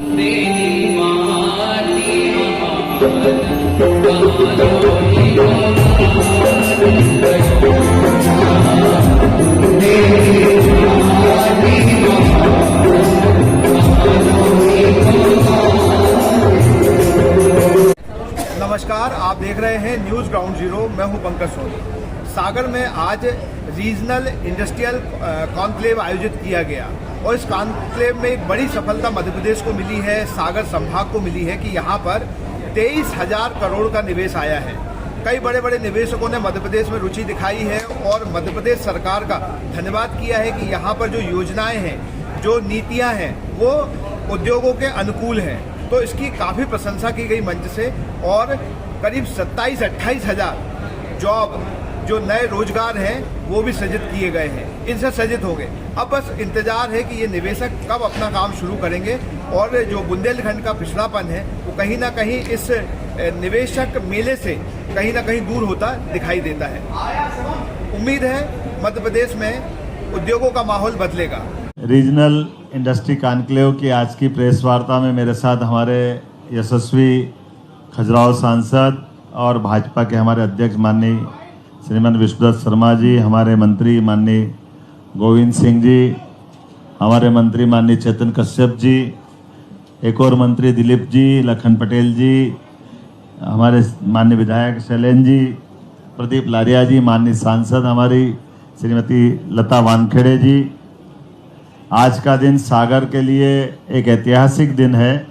नमस्कार, आप देख रहे हैं न्यूज़ ग्राउंड जीरो। मैं हूं पंकज सोनी। सागर में आज रीजनल इंडस्ट्रियल कॉन्क्लेव आयोजित किया गया और इस कॉन्क्लेव में एक बड़ी सफलता मध्य प्रदेश को मिली है, सागर संभाग को मिली है कि यहां पर 23,000 करोड़ का निवेश आया है। कई बड़े बड़े निवेशकों ने मध्य प्रदेश में रुचि दिखाई है और मध्य प्रदेश सरकार का धन्यवाद किया है कि यहाँ पर जो योजनाएं हैं, जो नीतियाँ हैं, वो उद्योगों के अनुकूल हैं। तो इसकी काफ़ी प्रशंसा की गई मंच से और करीब 27-28 हज़ार जॉब, जो नए रोजगार हैं, वो भी सृजित किए गए हैं, इनसे सृजित होंगे। अब बस इंतजार है कि ये निवेशक कब अपना काम शुरू करेंगे और जो बुंदेलखंड का पिछड़ापन है वो कहीं ना कहीं इस निवेशक मेले से कहीं ना कहीं दूर होता दिखाई देता है। उम्मीद है मध्य प्रदेश में उद्योगों का माहौल बदलेगा। रीजनल इंडस्ट्री कॉन्क्लेव की आज की प्रेस वार्ता में मेरे साथ हमारे यशस्वी खजुराहो सांसद और भाजपा के हमारे अध्यक्ष माननीय श्रीमान विष्णुदत्त शर्मा जी, हमारे मंत्री माननीय गोविंद सिंह जी, हमारे मंत्री माननीय चेतन कश्यप जी, एक और मंत्री दिलीप जी, लखन पटेल जी, हमारे माननीय विधायक शैलेंद्र जी, प्रदीप लारिया जी, माननीय सांसद हमारी श्रीमती लता वानखेड़े जी। आज का दिन सागर के लिए एक ऐतिहासिक दिन है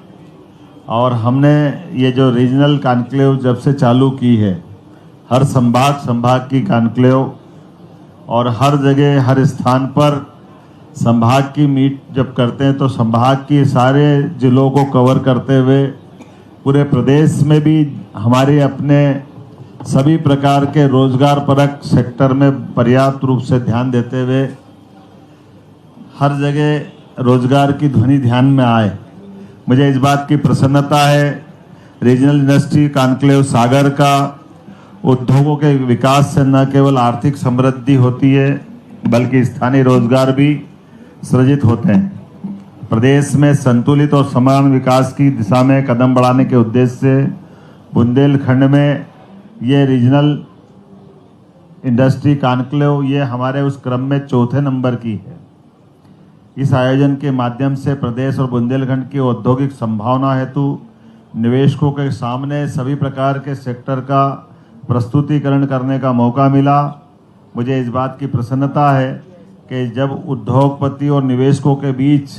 और हमने ये जो रीजनल कॉन्क्लेव जब से चालू की है, हर संभाग की कॉन्क्लेव और हर जगह हर स्थान पर संभाग की मीट जब करते हैं तो संभाग की सारे जिलों को कवर करते हुए पूरे प्रदेश में भी हमारे अपने सभी प्रकार के रोजगार परक सेक्टर में पर्याप्त रूप से ध्यान देते हुए हर जगह रोजगार की ध्वनि ध्यान में आए। मुझे इस बात की प्रसन्नता है, रीजनल इंडस्ट्री कॉन्क्लेव सागर का उद्योगों के विकास से न केवल आर्थिक समृद्धि होती है बल्कि स्थानीय रोजगार भी सृजित होते हैं। प्रदेश में संतुलित और समान विकास की दिशा में कदम बढ़ाने के उद्देश्य से बुंदेलखंड में ये रीजनल इंडस्ट्री कॉन्क्लेव ये हमारे उस क्रम में चौथे नंबर की है। इस आयोजन के माध्यम से प्रदेश और बुंदेलखंड की औद्योगिक संभावना हेतु निवेशकों के सामने सभी प्रकार के सेक्टर का प्रस्तुतिकरण करने का मौका मिला। मुझे इस बात की प्रसन्नता है कि जब उद्योगपति और निवेशकों के बीच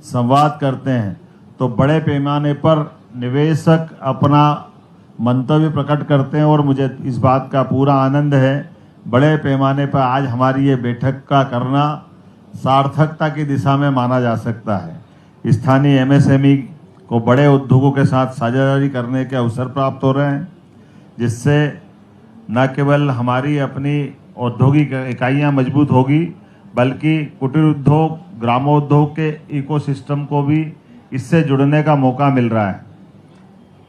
संवाद करते हैं तो बड़े पैमाने पर निवेशक अपना मंतव्य प्रकट करते हैं और मुझे इस बात का पूरा आनंद है। बड़े पैमाने पर आज हमारी ये बैठक का करना सार्थकता की दिशा में माना जा सकता है। स्थानीय एमएसएमई को बड़े उद्योगों के साथ साझेदारी करने के अवसर प्राप्त हो रहे हैं, जिससे न केवल हमारी अपनी औद्योगिक इकाइयां मजबूत होगी बल्कि कुटीर उद्योग, ग्रामोद्योग के इकोसिस्टम को भी इससे जुड़ने का मौका मिल रहा है।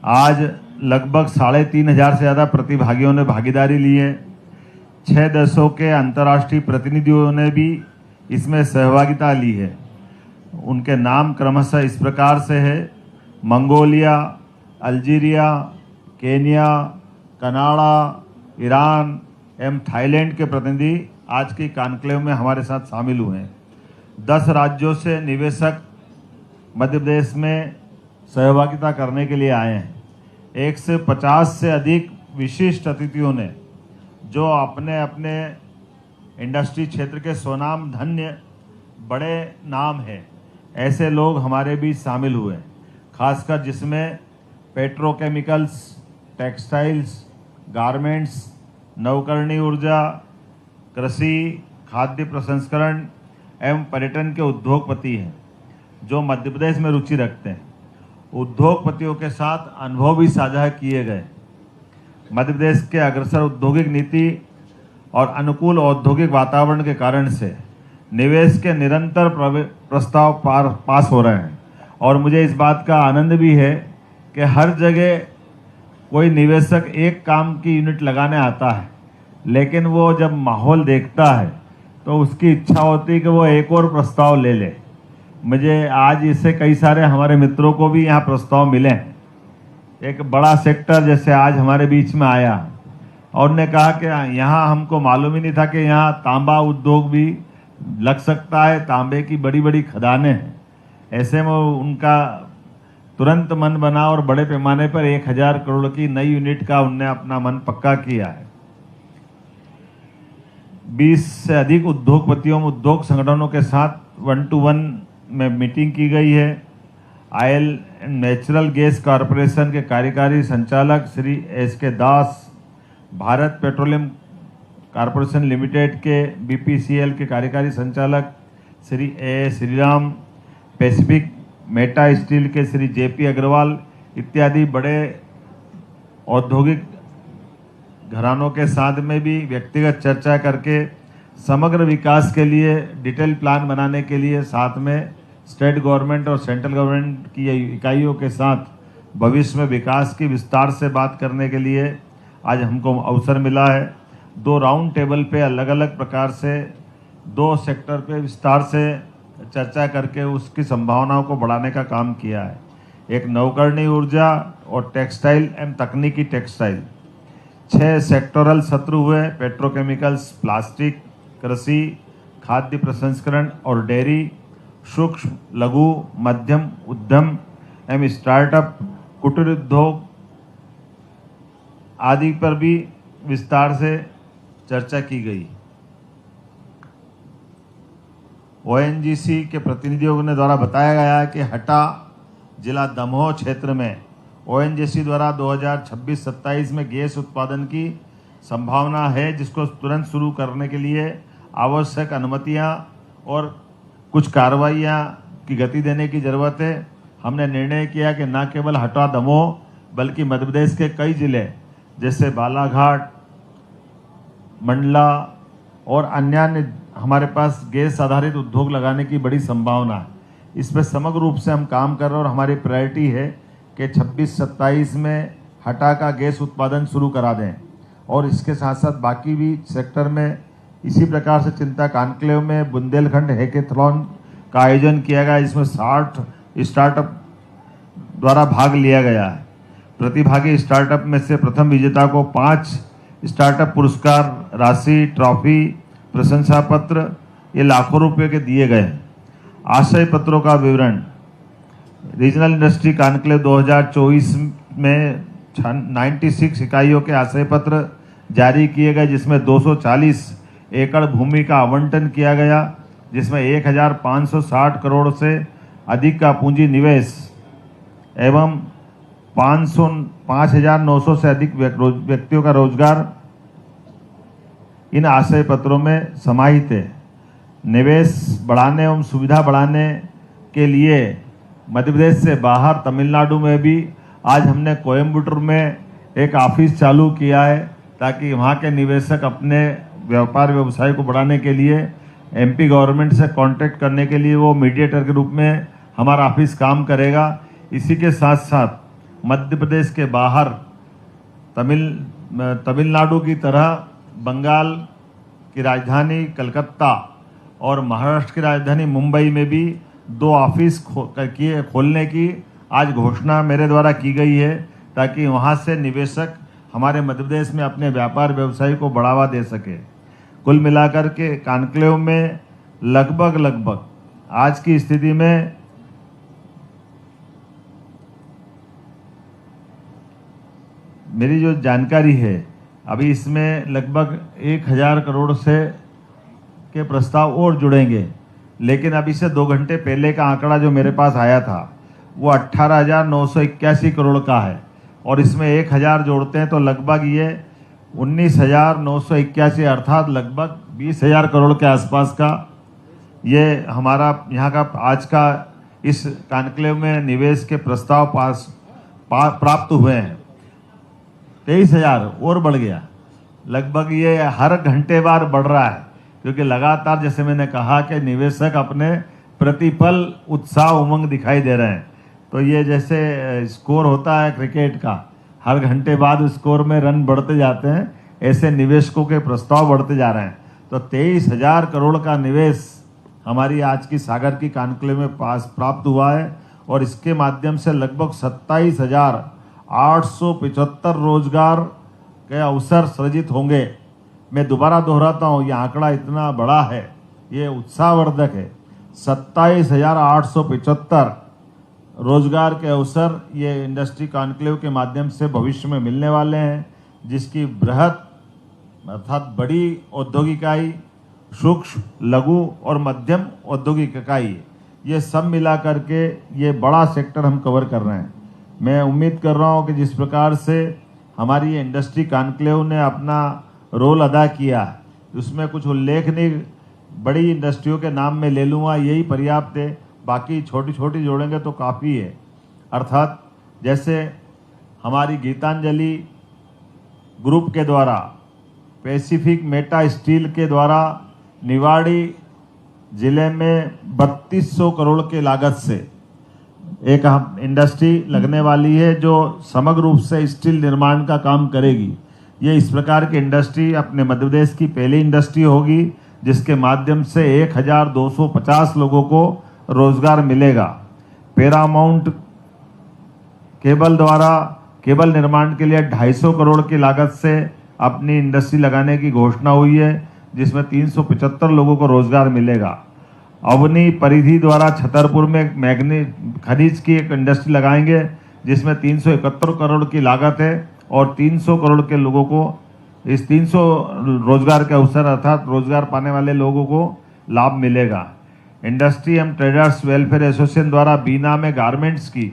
आज लगभग 3,500 से ज़्यादा प्रतिभागियों ने भागीदारी ली है। 6 देशों के अंतर्राष्ट्रीय प्रतिनिधियों ने भी इसमें सहभागिता ली है। उनके नाम क्रमशः इस प्रकार से है: Mongolia, Algeria, Kenya, Canada, Iran एवं थाईलैंड के प्रतिनिधि आज की कॉन्क्लेव में हमारे साथ शामिल हुए हैं। 10 राज्यों से निवेशक मध्य प्रदेश में सहभागिता करने के लिए आए हैं। 150 से अधिक विशिष्ट अतिथियों ने, जो अपने अपने इंडस्ट्री क्षेत्र के स्वनाम धन्य बड़े नाम हैं, ऐसे लोग हमारे बीच शामिल हुए, खासकर जिसमें पेट्रोकेमिकल्स, टेक्सटाइल्स, गारमेंट्स, नवकरणीय ऊर्जा, कृषि, खाद्य प्रसंस्करण एवं पर्यटन के उद्योगपति हैं, जो मध्य प्रदेश में रुचि रखते हैं। उद्योगपतियों के साथ अनुभव भी साझा किए गए। मध्य प्रदेश के अग्रसर औद्योगिक नीति और अनुकूल औद्योगिक वातावरण के कारण से निवेश के निरंतर प्रस्ताव पास हो रहे हैं और मुझे इस बात का आनंद भी है कि हर जगह कोई निवेशक एक काम की यूनिट लगाने आता है, लेकिन वो जब माहौल देखता है तो उसकी इच्छा होती है कि वो एक और प्रस्ताव ले ले। मुझे आज इससे कई सारे हमारे मित्रों को भी यहाँ प्रस्ताव मिले हैं। एक बड़ा सेक्टर जैसे आज हमारे बीच में आया और ने कहा कि यहाँ हमको मालूम ही नहीं था कि यहाँ तांबा उद्योग भी लग सकता है, तांबे की बड़ी बड़ी खदानें हैं। ऐसे में उनका तुरंत मन बना और बड़े पैमाने पर 1000 करोड़ की नई यूनिट का उनने अपना मन पक्का किया है। 20 से अधिक उद्योगपतियों उद्योग संगठनों के साथ 1-to-1 में मीटिंग की गई है। Oil and natural gas corporation के कार्यकारी संचालक श्री एस.के. दास, भारत पेट्रोलियम कॉरपोरेशन लिमिटेड के बीपीसीएल के कार्यकारी संचालक श्री ए. श्रीराम, पैसिफिक मेटा स्टील के श्री जे.पी. अग्रवाल इत्यादि बड़े औद्योगिक घरानों के साथ में भी व्यक्तिगत चर्चा करके समग्र विकास के लिए डिटेल प्लान बनाने के लिए साथ में स्टेट गवर्नमेंट और सेंट्रल गवर्नमेंट की इकाइयों के साथ भविष्य में विकास की विस्तार से बात करने के लिए आज हमको अवसर मिला है। 2 राउंड टेबल पे अलग अलग प्रकार से 2 सेक्टर पे विस्तार से चर्चा करके उसकी संभावनाओं को बढ़ाने का काम किया है। एक नवकरणीय ऊर्जा और टेक्सटाइल एवं तकनीकी टेक्सटाइल 6 सेक्टोरल सत्र हुए। पेट्रोकेमिकल्स, प्लास्टिक, कृषि, खाद्य प्रसंस्करण और डेयरी, सूक्ष्म लघु मध्यम उद्यम एवं स्टार्टअप, कुटीर उद्योग आदि पर भी विस्तार से चर्चा की गई। ओएनजीसी के प्रतिनिधियों ने द्वारा बताया गया है कि हटा जिला दमोह क्षेत्र में ओएनजीसी द्वारा 2026-27 में गैस उत्पादन की संभावना है, जिसको तुरंत शुरू करने के लिए आवश्यक अनुमतियां और कुछ कार्रवाइयां की गति देने की ज़रूरत है। हमने निर्णय किया कि न केवल हटा दमोह बल्कि मध्य प्रदेश के कई जिले जैसे बालाघाट, मंडला और अन्य हमारे पास गैस आधारित उद्योग लगाने की बड़ी संभावना है। इस पर समग्र रूप से हम काम कर रहे हैं और हमारी प्रायोरिटी है कि 26-27 में हटा का गैस उत्पादन शुरू करा दें और इसके साथ साथ बाकी भी सेक्टर में इसी प्रकार से चिंता कॉन्क्लेव में बुंदेलखंड हैकेथलॉन का आयोजन किया गया, जिसमें 60 स्टार्टअप द्वारा भाग लिया गया है। प्रतिभागी स्टार्टअप में से प्रथम विजेता को 5 स्टार्टअप पुरस्कार राशि, ट्रॉफी, प्रशंसा पत्र ये लाखों रुपए के दिए गए। आशय पत्रों का विवरण। रीजनल इंडस्ट्री कॉन्क्लेव 2024 में 96 इकाइयों के आशय पत्र जारी किए गए, जिसमें 240 एकड़ भूमि का आवंटन किया गया, जिसमें 1560 करोड़ से अधिक का पूंजी निवेश एवं 5,900 से अधिक व्यक्तियों का रोजगार इन आशय पत्रों में समाहित है। निवेश बढ़ाने एवं सुविधा बढ़ाने के लिए मध्य प्रदेश से बाहर तमिलनाडु में भी आज हमने कोयम्बटूर में एक ऑफिस चालू किया है, ताकि वहाँ के निवेशक अपने व्यापार व्यवसाय को बढ़ाने के लिए एमपी गवर्नमेंट से कांटेक्ट करने के लिए वो मीडिएटर के रूप में हमारा ऑफिस काम करेगा। इसी के साथ साथ मध्य प्रदेश के बाहर तमिलनाडु की तरह बंगाल की राजधानी कलकत्ता और महाराष्ट्र की राजधानी मुंबई में भी 2 ऑफिस खोलने की आज घोषणा मेरे द्वारा की गई है, ताकि वहां से निवेशक हमारे मध्य प्रदेश में अपने व्यापार व्यवसाय को बढ़ावा दे सके। कुल मिलाकर के कॉन्क्लेव में लगभग आज की स्थिति में मेरी जो जानकारी है अभी इसमें लगभग 1000 करोड़ से के प्रस्ताव और जुड़ेंगे, लेकिन अभी से 2 घंटे पहले का आंकड़ा जो मेरे पास आया था वो 18,981 करोड़ का है और इसमें 1000 जोड़ते हैं तो लगभग ये 19,981 अर्थात लगभग 20,000 करोड़ के आसपास का ये हमारा यहाँ का आज का इस कॉन्क्लेव में निवेश के प्रस्ताव प्राप्त हुए हैं। 23,000 और बढ़ गया, लगभग ये हर घंटे बार बढ़ रहा है, क्योंकि लगातार जैसे मैंने कहा कि निवेशक अपने प्रतिपल उत्साह उमंग दिखाई दे रहे हैं। तो ये जैसे स्कोर होता है क्रिकेट का, हर घंटे बाद स्कोर में रन बढ़ते जाते हैं, ऐसे निवेशकों के प्रस्ताव बढ़ते जा रहे हैं। तो 23,000 करोड़ का निवेश हमारी आज की सागर की कॉन्क्लेव में पास प्राप्त हुआ है और इसके माध्यम से लगभग 27,875 रोजगार के अवसर सृजित होंगे। मैं दोबारा दोहराता हूँ, ये आंकड़ा इतना बड़ा है, ये उत्साहवर्धक है। 27,875 रोजगार के अवसर ये इंडस्ट्री कॉन्क्लेव के माध्यम से भविष्य में मिलने वाले हैं, जिसकी बृहत अर्थात बड़ी औद्योगिक इकाई, सूक्ष्म, लघु और मध्यम औद्योगिक इकाई, ये सब मिला करके ये बड़ा सेक्टर हम कवर कर रहे हैं। मैं उम्मीद कर रहा हूँ कि जिस प्रकार से हमारी ये इंडस्ट्री कॉन्क्लेव ने अपना रोल अदा किया है, उसमें कुछ उल्लेखनीय बड़ी इंडस्ट्रियों के नाम में ले लूँगा, यही पर्याप्त है। बाकी छोटी छोटी जोड़ेंगे तो काफ़ी है। अर्थात जैसे हमारी गीतांजलि ग्रुप के द्वारा, पैसिफिक मेटा स्टील के द्वारा निवाड़ी जिले में 3200 करोड़ के लागत से एक हम इंडस्ट्री लगने वाली है जो समग्र रूप से स्टील निर्माण का काम करेगी। ये इस प्रकार की इंडस्ट्री अपने मध्य प्रदेश की पहली इंडस्ट्री होगी जिसके माध्यम से 1250 लोगों को रोजगार मिलेगा। पैरामाउंट केबल द्वारा केबल निर्माण के लिए 250 करोड़ की लागत से अपनी इंडस्ट्री लगाने की घोषणा हुई है, जिसमें 375 लोगों को रोजगार मिलेगा। अवनी परिधि द्वारा छतरपुर में मैग्नीज खनिज की एक इंडस्ट्री लगाएंगे, जिसमें 371 करोड़ की लागत है और 300 करोड़ के लोगों को इस 300 रोजगार के अवसर अर्थात रोजगार पाने वाले लोगों को लाभ मिलेगा। Industry and traders welfare association द्वारा बीना में गारमेंट्स की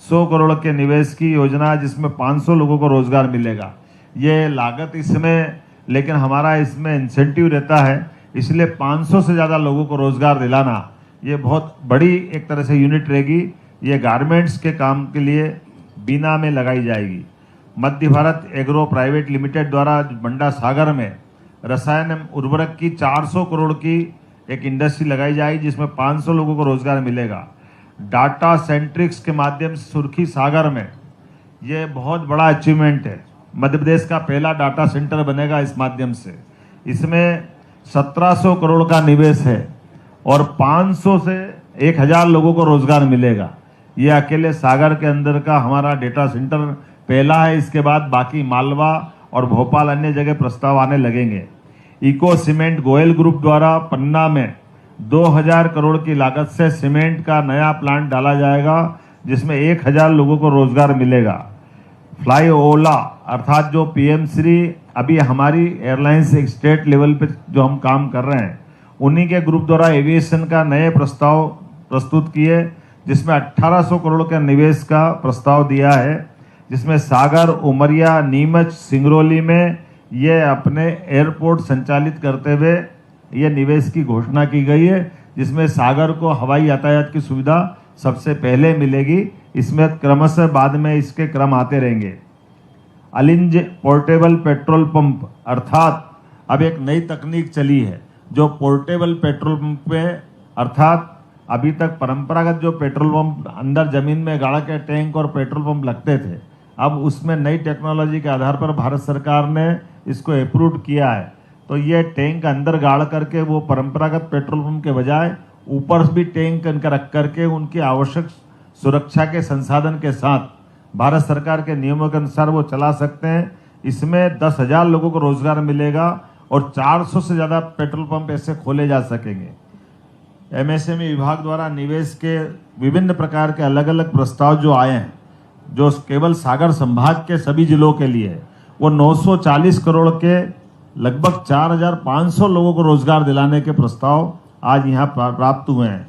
100 करोड़ के निवेश की योजना, जिसमें 500 लोगों को रोजगार मिलेगा। ये लागत इसमें, लेकिन हमारा इसमें इंसेंटिव रहता है, इसलिए 500 से ज़्यादा लोगों को रोजगार दिलाना ये बहुत बड़ी एक तरह से यूनिट रहेगी। ये गारमेंट्स के काम के लिए बीना में लगाई जाएगी। मध्य भारत एग्रो प्राइवेट लिमिटेड द्वारा बंडा सागर में रसायन एवं उर्वरक की 400 करोड़ की एक इंडस्ट्री लगाई जाएगी, जिसमें 500 लोगों को रोजगार मिलेगा। डाटा सेंट्रिक्स के माध्यम से सुर्खी सागर में ये बहुत बड़ा अचीवमेंट है। मध्य प्रदेश का पहला डाटा सेंटर बनेगा इस माध्यम से। इसमें 1700 करोड़ का निवेश है और 500 से 1000 लोगों को रोजगार मिलेगा। ये अकेले सागर के अंदर का हमारा डेटा सेंटर पहला है। इसके बाद बाकी मालवा और भोपाल अन्य जगह प्रस्ताव आने लगेंगे। इको सीमेंट गोयल ग्रुप द्वारा पन्ना में 2000 करोड़ की लागत से सीमेंट का नया प्लांट डाला जाएगा, जिसमें 1000 लोगों को रोजगार मिलेगा। फ्लाई ओला अर्थात जो पीएम श्री अभी हमारी एयरलाइंस एक स्टेट लेवल पे जो हम काम कर रहे हैं, उन्हीं के ग्रुप द्वारा एविएशन का नए प्रस्ताव प्रस्तुत किए, जिसमें 1800 करोड़ के निवेश का प्रस्ताव दिया है, जिसमें सागर, उमरिया, नीमच, सिंगरौली में ये अपने एयरपोर्ट संचालित करते हुए ये निवेश की घोषणा की गई है, जिसमें सागर को हवाई यातायात की सुविधा सबसे पहले मिलेगी। इसमें क्रमशः बाद में इसके क्रम आते रहेंगे। अलिंज पोर्टेबल पेट्रोल पंप अर्थात अब एक नई तकनीक चली है जो पोर्टेबल पेट्रोल पंप पे अर्थात अभी तक परंपरागत जो पेट्रोल पंप अंदर जमीन में गाड़ा के टैंक और पेट्रोल पंप लगते थे, अब उसमें नई टेक्नोलॉजी के आधार पर भारत सरकार ने इसको अप्रूव किया है। तो ये टैंक अंदर गाड़ करके वो परंपरागत पेट्रोल पंप के बजाय ऊपर भी टैंक रख करके उनकी आवश्यक सुरक्षा के संसाधन के साथ भारत सरकार के नियमों के अनुसार वो चला सकते हैं। इसमें 10,000 लोगों को रोजगार मिलेगा और 400 से ज़्यादा पेट्रोल पंप ऐसे खोले जा सकेंगे। एमएसएमई विभाग द्वारा निवेश के विभिन्न प्रकार के अलग अलग प्रस्ताव जो आए हैं, जो केवल सागर संभाग के सभी जिलों के लिए है, वो 940 करोड़ के लगभग 4500 लोगों को रोजगार दिलाने के प्रस्ताव आज यहाँ प्राप्त हुए हैं।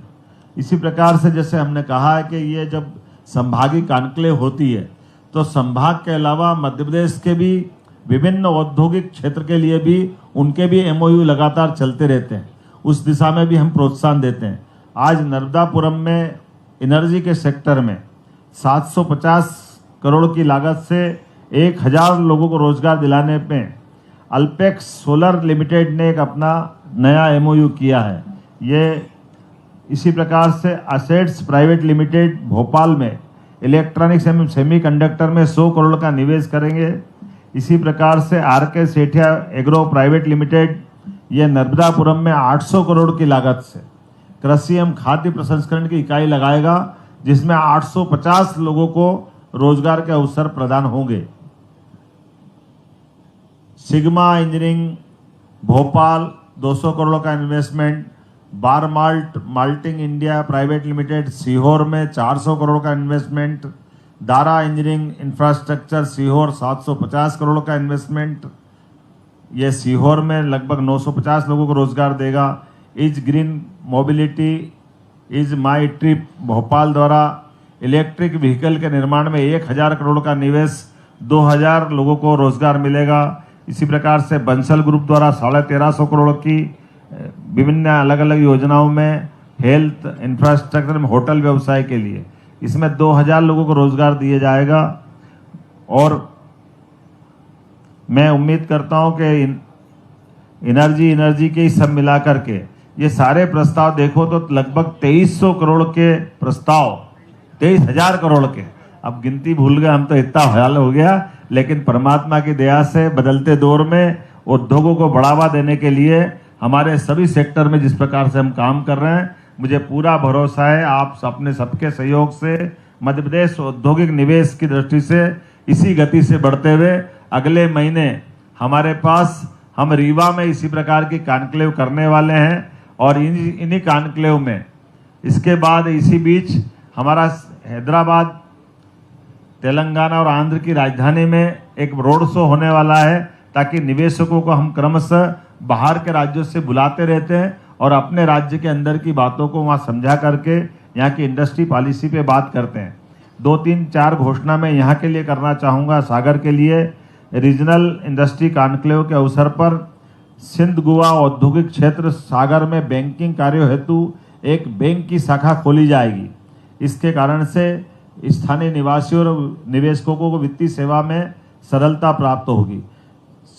इसी प्रकार से जैसे हमने कहा है कि ये जब संभागीय कॉन्क्लेव होती है तो संभाग के अलावा मध्य प्रदेश के भी विभिन्न औद्योगिक क्षेत्र के लिए भी उनके भी एमओयू लगातार चलते रहते हैं। उस दिशा में भी हम प्रोत्साहन देते हैं। आज नर्मदापुरम में एनर्जी के सेक्टर में 750 करोड़ की लागत से 1000 लोगों को रोजगार दिलाने में अल्पेक्स सोलर लिमिटेड ने एक अपना नया एमओयू किया है। ये इसी प्रकार से असेट्स प्राइवेट लिमिटेड भोपाल में इलेक्ट्रॉनिक्स एवं सेमीकंडक्टर में 100 करोड़ का निवेश करेंगे। इसी प्रकार से RK Sethia agro private limited ये नर्मदापुरम में 800 करोड़ की लागत से कृषि एवं खाद्य प्रसंस्करण की इकाई लगाएगा, जिसमें 850 लोगों को रोजगार के अवसर प्रदान होंगे। सिग्मा इंजीनियरिंग भोपाल 200 करोड़ का investment, bar malting India private limited Sehore में 400 करोड़ का investment, Dara engineering infrastructure Sehore 750 crore का इन्वेस्टमेंट, ये सीहोर में लगभग 950 लोगों को रोजगार देगा। Is green mobility is my trip Bhopal द्वारा इलेक्ट्रिक व्हीकल के निर्माण में 1000 करोड़ का निवेश, 2000 लोगों को रोजगार मिलेगा। इसी प्रकार से बंसल ग्रुप द्वारा 1350 करोड़ की विभिन्न अलग अलग योजनाओं में हेल्थ इंफ्रास्ट्रक्चर में होटल व्यवसाय के लिए इसमें 2000 लोगों को रोजगार दिया जाएगा। और मैं उम्मीद करता हूं कि एनर्जी के सब मिला करके ये सारे प्रस्ताव देखो तो लगभग 2300 करोड़ के प्रस्ताव, 23,000 करोड़ के, अब गिनती भूल गए हम तो, इतना ख्याल हो गया। लेकिन परमात्मा की दया से बदलते दौर में उद्योगों को बढ़ावा देने के लिए हमारे सभी सेक्टर में जिस प्रकार से हम काम कर रहे हैं, मुझे पूरा भरोसा है आप अपने सबके सहयोग से मध्य प्रदेश औद्योगिक निवेश की दृष्टि से इसी गति से बढ़ते हुए अगले महीने हमारे पास हम रीवा में इसी प्रकार की कॉन्क्लेव करने वाले हैं। और इन्हीं कॉन्क्लेव में इसके बाद इसी बीच हमारा हैदराबाद, तेलंगाना और आंध्र की राजधानी में एक रोड शो होने वाला है, ताकि निवेशकों को हम क्रमशः बाहर के राज्यों से बुलाते रहते हैं और अपने राज्य के अंदर की बातों को वहाँ समझा करके यहाँ की इंडस्ट्री पॉलिसी पे बात करते हैं। 2-3-4 घोषणा मैं यहाँ के लिए करना चाहूँगा। सागर के लिए रीजनल इंडस्ट्री कॉन्क्लेव के अवसर पर सिंध गोवा औद्योगिक क्षेत्र सागर में बैंकिंग कार्यों हेतु एक बैंक की शाखा खोली जाएगी। इसके कारण से स्थानीय निवासियों और निवेशकों को वित्तीय सेवा में सरलता प्राप्त होगी।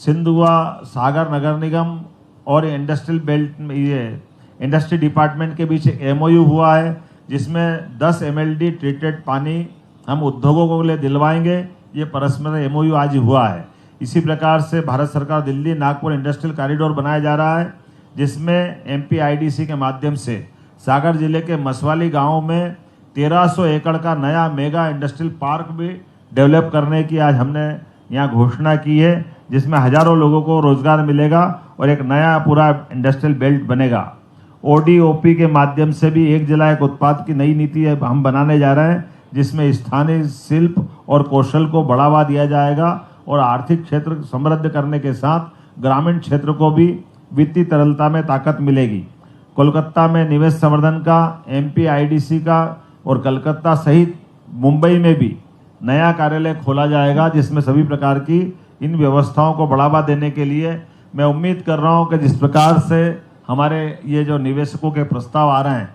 सिंध गोवा सागर नगर निगम और इंडस्ट्रियल बेल्ट में ये इंडस्ट्री डिपार्टमेंट के बीच MOU हुआ है, जिसमें 10 MLD ट्रीटेड पानी हम उद्योगों को लिए दिलवाएंगे। ये परस्पर MOU आज हुआ है। इसी प्रकार से भारत सरकार दिल्ली नागपुर इंडस्ट्रियल कॉरिडोर बनाया जा रहा है, जिसमें MPIDC के माध्यम से सागर जिले के मसवाली गाँव में 1300 एकड़ का नया मेगा इंडस्ट्रियल पार्क भी डेवलप करने की आज हमने यहाँ घोषणा की है, जिसमें हजारों लोगों को रोजगार मिलेगा और एक नया पूरा इंडस्ट्रियल बेल्ट बनेगा। ODOP के माध्यम से भी एक जिला एक उत्पाद की नई नीति हम बनाने जा रहे हैं, जिसमें स्थानीय शिल्प और कौशल को बढ़ावा दिया जाएगा और आर्थिक क्षेत्र समृद्ध करने के साथ ग्रामीण क्षेत्र को भी वित्तीय तरलता में ताकत मिलेगी। कोलकाता में निवेश संवर्धन का, MPIDC का और कलकत्ता सहित मुंबई में भी नया कार्यालय खोला जाएगा, जिसमें सभी प्रकार की इन व्यवस्थाओं को बढ़ावा देने के लिए मैं उम्मीद कर रहा हूं कि जिस प्रकार से हमारे ये जो निवेशकों के प्रस्ताव आ रहे हैं,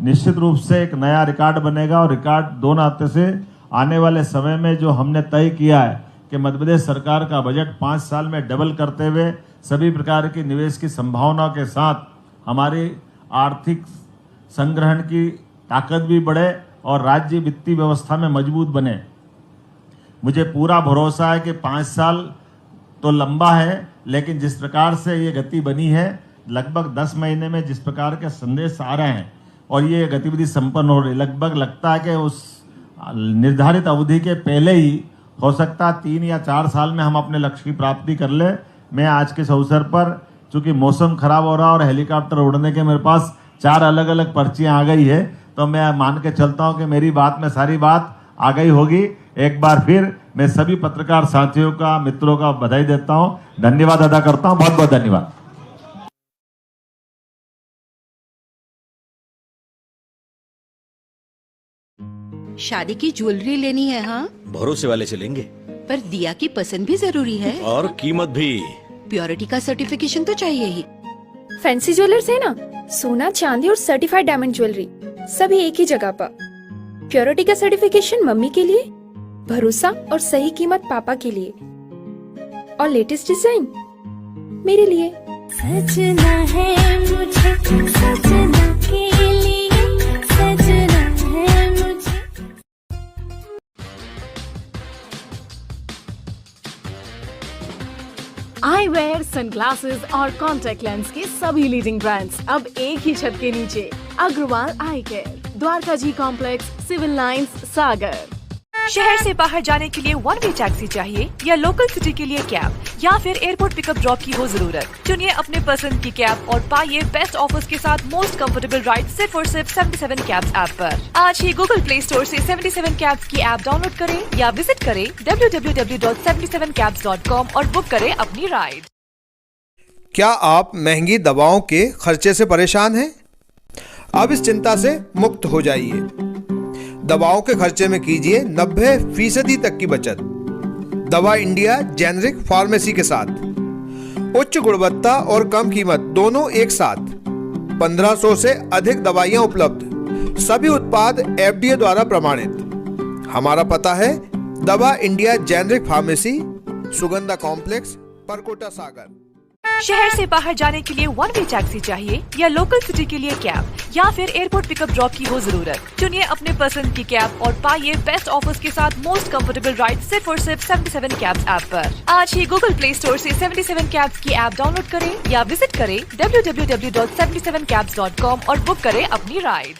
निश्चित रूप से एक नया रिकॉर्ड बनेगा। और रिकॉर्ड दो नाते से आने वाले समय में जो हमने तय किया है कि मध्य प्रदेश सरकार का बजट 5 साल में डबल करते हुए सभी प्रकार की निवेश की संभावनाओं के साथ हमारी आर्थिक संग्रहण की ताकत भी बढ़े और राज्य वित्तीय व्यवस्था में मजबूत बने। मुझे पूरा भरोसा है कि 5 साल तो लंबा है, लेकिन जिस प्रकार से ये गति बनी है, लगभग 10 महीने में जिस प्रकार के संदेश आ रहे हैं और ये गतिविधि संपन्न हो रही, लगभग लगता है कि उस निर्धारित अवधि के पहले ही हो सकता है 3 या 4 साल में हम अपने लक्ष्य की प्राप्ति कर ले। मैं आज के इस अवसर पर, चूंकि मौसम खराब हो रहा और हेलीकॉप्टर उड़ने के मेरे पास 4 अलग अलग पर्चियां आ गई है, तो मैं मान के चलता हूं कि मेरी बात में सारी बात आ गई होगी। एक बार फिर मैं सभी पत्रकार साथियों का, मित्रों का बधाई देता हूं, धन्यवाद अदा करता हूं। बहुत बहुत धन्यवाद। शादी की ज्वेलरी लेनी है? हाँ, भरोसे वाले से लेंगे। पर दिया की पसंद भी जरूरी है और कीमत भी। प्योरिटी का सर्टिफिकेशन तो चाहिए ही। फैंसी ज्वेलर्स है ना, सोना चांदी और सर्टिफाइड डायमंड ज्वेलरी सभी एक ही जगह पर। प्योरिटी का सर्टिफिकेशन मम्मी के लिए, भरोसा और सही कीमत पापा के लिए, और लेटेस्ट डिजाइन मेरे लिए। सजना है मुझे, सजना के लिए, सजना है मुझे। आई वेयर सन ग्लासेस और कॉन्टैक्ट लेंस के सभी लीडिंग ब्रांड्स अब एक ही छत के नीचे। अग्रवाल आई केयर, द्वारका जी कॉम्प्लेक्स, सिविल लाइंस, सागर। शहर से बाहर जाने के लिए वन वे टैक्सी चाहिए या लोकल सिटी के लिए कैब या फिर एयरपोर्ट पिकअप ड्रॉप की हो जरूरत? चुनिए अपने पसंद की कैब और पाइए बेस्ट ऑफर्स के साथ मोस्ट कंफर्टेबल राइड सिर्फ और सिर्फ 77 कैब्स ऐप पर। आज ही गूगल प्ले स्टोर से 77 कैब्स की ऐप डाउनलोड करें या विजिट करें www.77cabs.com और बुक करें अपनी राइड। क्या आप महंगी दवाओं के खर्चे से परेशान हैं? अब इस चिंता से मुक्त हो जाइए। दवाओं के खर्चे में कीजिए 90% तक की बचत। दवा इंडिया जेनेरिक फार्मेसी के साथ उच्च गुणवत्ता और कम कीमत दोनों एक साथ। 1500 से अधिक दवाइयां उपलब्ध, सभी उत्पाद FDA द्वारा प्रमाणित। हमारा पता है Dawa India generic pharmacy, Sugandha complex, Parkota, Sagar. शहर से बाहर जाने के लिए वन वे टैक्सी चाहिए या लोकल सिटी के लिए कैब या फिर एयरपोर्ट पिकअप ड्रॉप की हो जरूरत? चुनिए अपने पसंद की कैब और पाइए बेस्ट ऑफर्स के साथ मोस्ट कंफर्टेबल राइड सिर्फ और सिर्फ 77 कैब्स ऐप पर। आज ही गूगल प्ले स्टोर से 77 कैब्स की ऐप डाउनलोड करें या विजिट करें www.77cabs.com और बुक करें अपनी राइड।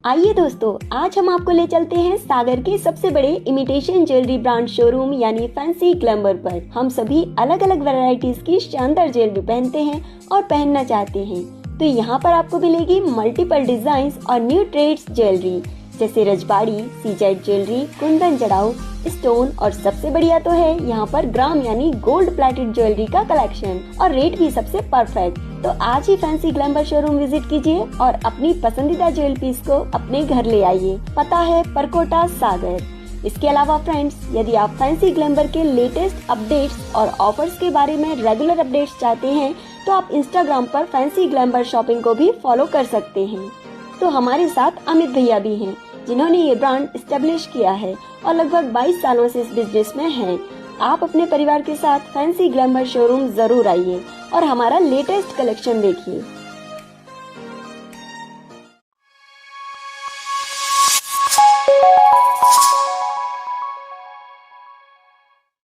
आइए दोस्तों, आज हम आपको ले चलते हैं सागर के सबसे बड़े इमिटेशन ज्वेलरी ब्रांड शोरूम यानी फैंसी ग्लैमर पर। हम सभी अलग अलग वैरायटीज की शानदार ज्वेलरी पहनते हैं और पहनना चाहते हैं, तो यहाँ पर आपको मिलेगी मल्टीपल डिजाइन्स और न्यू ट्रेड्स ज्वेलरी जैसे रजबाड़ी, सीजेड ज्वेलरी, कुंदन जड़ाऊ, स्टोन और सबसे बढ़िया तो है यहाँ पर ग्राम यानी गोल्ड प्लेटेड ज्वेलरी का कलेक्शन और रेट भी सबसे परफेक्ट। तो आज ही फैंसी ग्लैमर शोरूम विजिट कीजिए और अपनी पसंदीदा ज्वेल पीस को अपने घर ले आइए। पता है परकोटा, सागर। इसके अलावा फ्रेंड्स, यदि आप फैंसी ग्लैमर के लेटेस्ट अपडेट्स और ऑफर्स के बारे में रेगुलर अपडेट्स चाहते हैं तो आप इंस्टाग्राम पर फैंसी ग्लैमर शॉपिंग को भी फॉलो कर सकते हैं। तो हमारे साथ अमित भैया भी हैं जिन्होंने ये ब्रांड एस्टेब्लिश किया है और लगभग 22 सालों से इस बिजनेस में हैं। आप अपने परिवार के साथ फैंसी ग्लैमर शोरूम जरूर आइए और हमारा लेटेस्ट कलेक्शन देखिए।